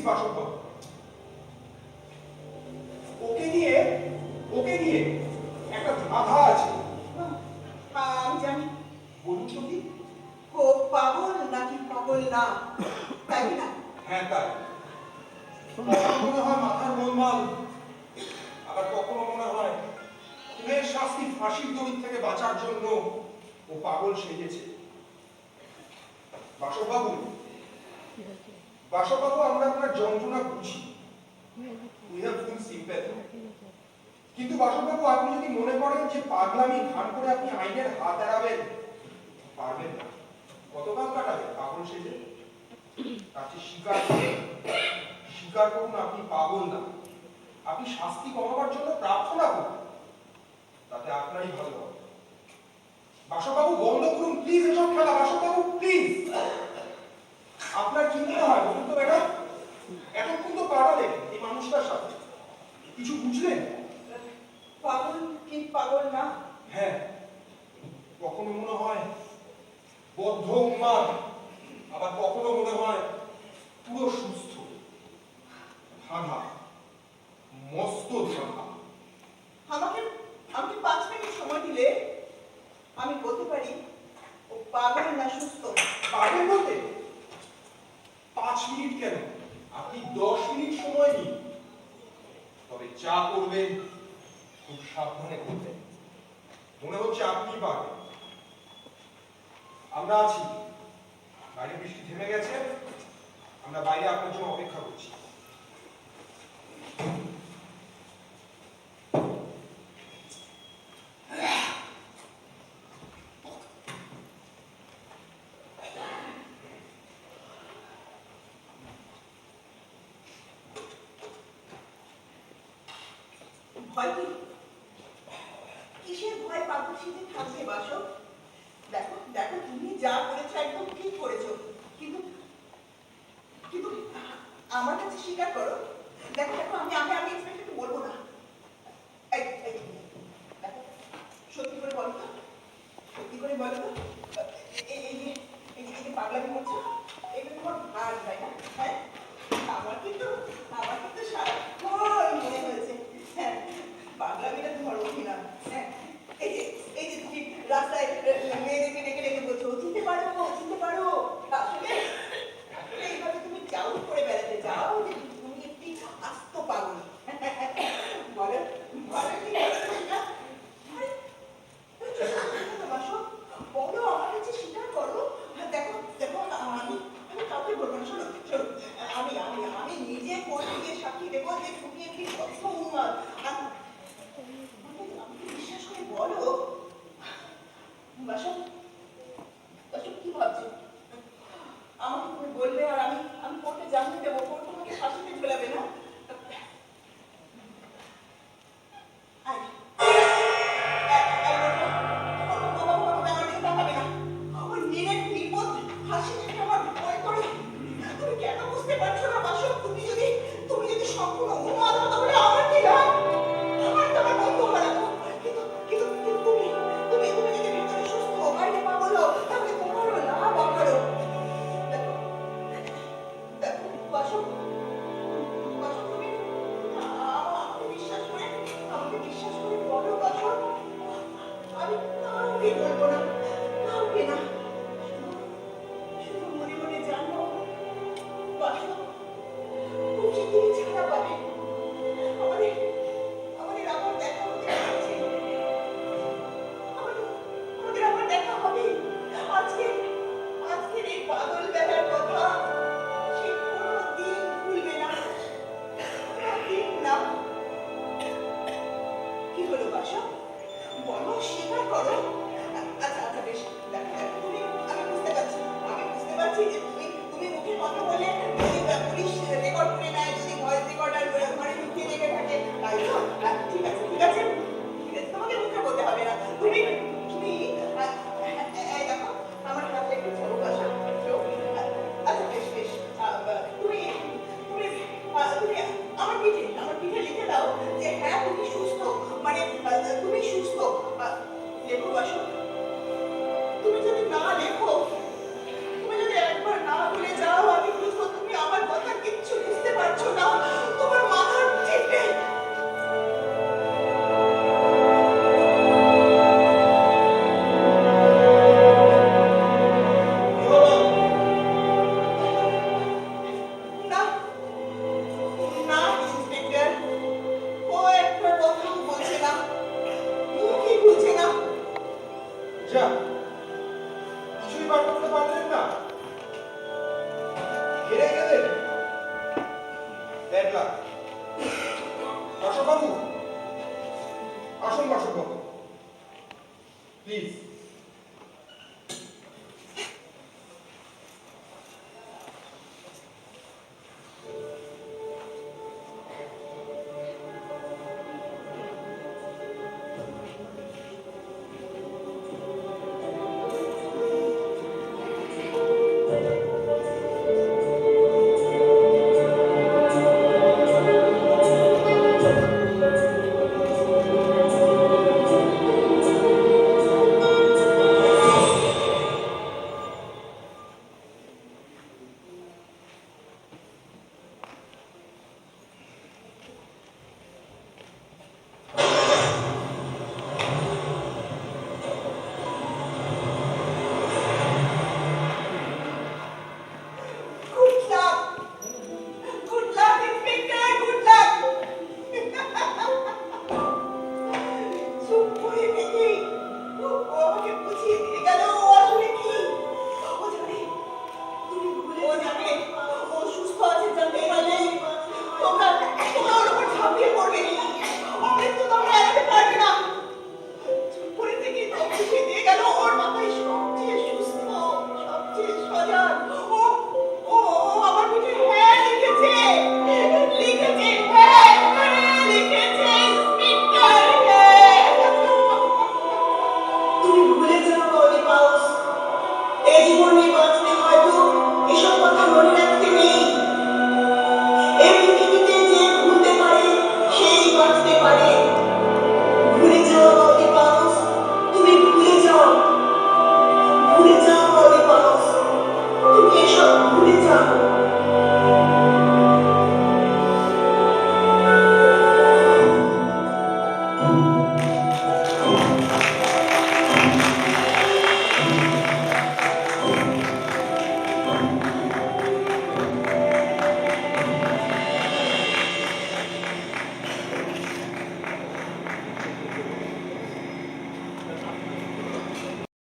বাসববাবু, ওকে নিয়ে একটা ধাঁধা আছে। আমি জানি। বলুন তো কি? ও পাগল নাকি পাগল না, তাই না? হ্যাঁ তাই। কখনো মনে হয় মাথার গোলমাল, আবার কখনো মনে হয় খুনের শাস্তি ফাঁসির দড়ি থেকে বাঁচার জন্য ও পাগল সেজেছে। বাসববাবু, আমরা আপনার যন্ত্রণা বুঝি। We have full sympathy. কিন্তু বাসববাবু, আপনি যদি মনে করেন যে পাগলামি ভান করে আপনি আইনের হাত এড়াবেন, পারবেন না। কতকাল কাটাবেন পাগল সেজে? কাছে স্বীকার করুন আপনি পাগল না। আপনি শাস্তি কমাবার জন্য প্রার্থনা করুন, তাতে আপনারই ভালো হবে। বাসববাবু, বন্ধ করুন প্লিজ এসব খেলা। বাসববাবু প্লিজ। আপনার কি মনে হয় বলুন তো ম্যাডাম? এতক্ষণ তো কাটালেন এই মানুষটার সাথে, কিছু বুঝলেন? পাগল কি পাগল না? হ্যাঁ, কখনো মনে হয় বদ্ধ উন্মাদ, আবার কখনো মনে হয় পুরো সুস্থ। ধাঁধা, মস্ত ধাঁধা। আমাকে 5 মিনিট সময় দিলে আমি বলতে পারি ও পাগল না সুস্থ। পাগল বলতে 5 মিনিট কেন, আপনি 10 মিনিট সময় নিন। তবে যা করবেন খুব সাবধানে করবেন। মনে হচ্ছে আপনি পারবেন। আমরা আছি, বাইরে বৃষ্টি থেমে গেছে, আমরা বাইরে আপনার জন্য অপেক্ষা করছি। ভয় কি? কিসের ভয় পাগল সেজে থাকবে বাসব? দেখো দেখো, তুমি যা করেছো একদম ঠিক করেছো, কিন্তু কিন্তু আমার কাছে স্বীকার করো। দেখো দেখো, আমি এক্সপেক্টেড বলবো না। দেখো, সত্যি করে বলো তো, সত্যি করে বলো তো, এই যে পাগলামি করছো, এটা তোমার ভার, তাই না? হ্যাঁ, আমার কিন্তু সারাক্ষণ মনে হয়েছে, হ্যাঁ, পাগলামিটা তোমার অভিনয়। হ্যাঁ, এই যে তুমি রাস্তায় মেয়েদেরকে ডেকে ডেকে বলছো চিনতে পারো। আসলে এইভাবে তুমি চাউ করে বেড়াতে চাও যে তুমি একটি আস্ত পাগল। বলো কি সেটা? বলো, আমার কাছে স্বীকার করো। দেখো দেখো, আমি কাউকে বলবো না। শোনো, আমি নিজে কোর্টে গিয়ে সাক্ষী দেবো যে তুমি একটি সত্য উন্মাদ। আমাকে বিশ্বাস করে বলো বাসব, কি ভাবছো? আমাকে তুমি বলবে আর আমি কোর্টে জানিয়ে দেবো, কোর্ট তোমাকে ফাঁসিতে ঝোলাবে না? তুমি যদি একবার না বলে যাও, আমি বুঝবো তুমি আমার কথা কিচ্ছু বুঝতে জায়গা। বাসবাবু, আসুন বাসবাবু, প্লিজ।